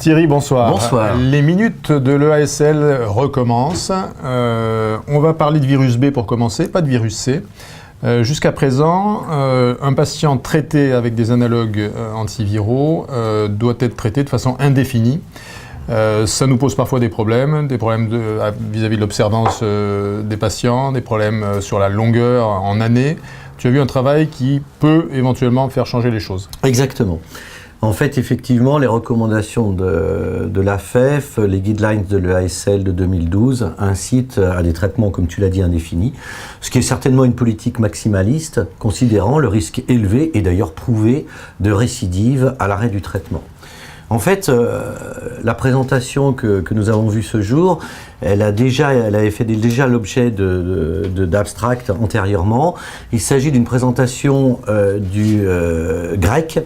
Thierry, bonsoir. Bonsoir. Les minutes de l'EASL recommencent. On va parler de virus B pour commencer, pas de virus C. Jusqu'à présent, un patient traité avec des analogues antiviraux doit être traité de façon indéfinie. Ça nous pose parfois des problèmes vis-à-vis de l'observance des patients, des problèmes sur la longueur en années. Tu as vu un travail qui peut éventuellement faire changer les choses. Exactement. En fait, effectivement, les recommandations de l'AFEF, les guidelines de l'EASL de 2012 incitent à des traitements, comme tu l'as dit, indéfinis, ce qui est certainement une politique maximaliste, considérant le risque élevé et d'ailleurs prouvé de récidive à l'arrêt du traitement. En fait, la présentation que nous avons vue ce jour, elle avait fait déjà l'objet d'abstracts antérieurement. Il s'agit d'une présentation du GREC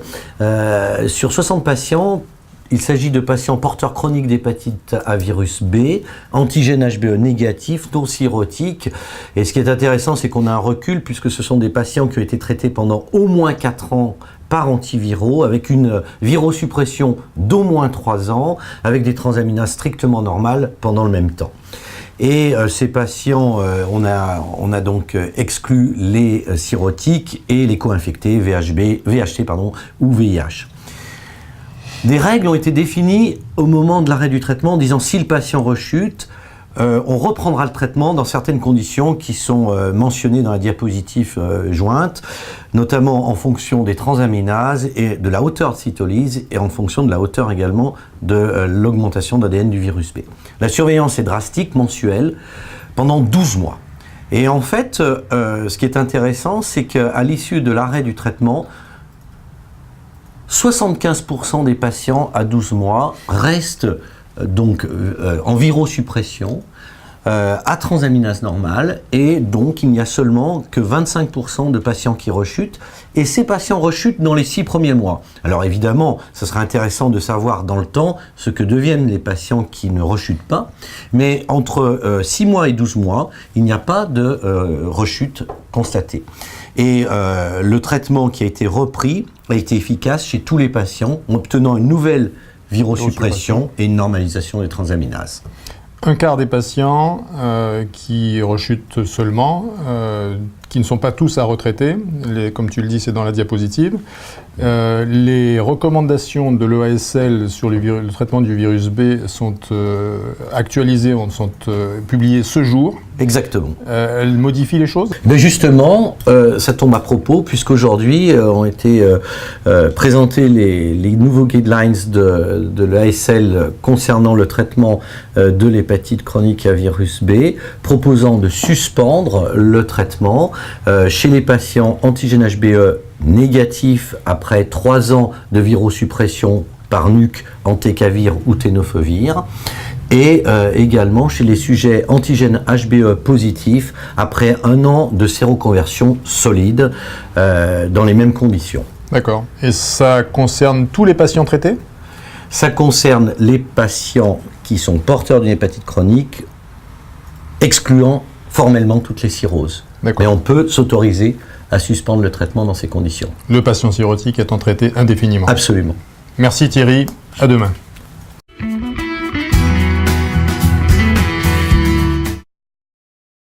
sur 60 patients. Il s'agit de patients porteurs chroniques d'hépatite à virus B, antigène HBE négatif, non cirrhotique. Et ce qui est intéressant, c'est qu'on a un recul puisque ce sont des patients qui ont été traités pendant au moins 4 ans par antiviraux, avec une virosuppression d'au moins 3 ans, avec des transaminases strictement normales pendant le même temps. Et ces patients, on a donc exclu les cirrhotiques et les co-infectés, VHT ou VIH. Des règles ont été définies au moment de l'arrêt du traitement en disant si le patient rechute, on reprendra le traitement dans certaines conditions qui sont mentionnées dans la diapositive jointe, notamment en fonction des transaminases et de la hauteur de cytolyse et en fonction de la hauteur également de l'augmentation d'ADN du virus B. La surveillance est drastique, mensuelle, pendant 12 mois. Et en fait, ce qui est intéressant, c'est qu'à l'issue de l'arrêt du traitement, 75% des patients à 12 mois restent donc en virosuppression à transaminase normale, et donc il n'y a seulement que 25% de patients qui rechutent, et ces patients rechutent dans les 6 premiers mois. Alors évidemment, ce serait intéressant de savoir dans le temps ce que deviennent les patients qui ne rechutent pas, mais entre 6 mois et 12 mois, il n'y a pas de rechute constatée. Et le traitement qui a été repris a été efficace chez tous les patients, obtenant une nouvelle virosuppression et une normalisation des transaminases. Un quart des patients qui rechutent seulement, qui ne sont pas tous à retraiter, comme tu le dis, c'est dans la diapositive. Les recommandations de l'EASL sur le traitement du virus B sont actualisées, sont publiées ce jour. Exactement. Elles modifient les choses ? Mais justement, ça tombe à propos, puisqu'aujourd'hui ont été présentés les nouveaux guidelines de l'EASL concernant le traitement de l'hépatite chronique à virus B, proposant de suspendre le traitement chez les patients antigène HBE négatifs après 3 ans de virosuppression par nuc, entecavir ou tenofovir, et également chez les sujets antigène HBE positifs après 1 an de séroconversion solide dans les mêmes conditions. D'accord. Et ça concerne tous les patients traités ? Ça concerne les patients qui sont porteurs d'une hépatite chronique, excluant formellement toutes les cirrhoses. Mais on peut s'autoriser à suspendre le traitement dans ces conditions. Le patient cirrhotique étant traité indéfiniment. Absolument. Merci Thierry, à demain.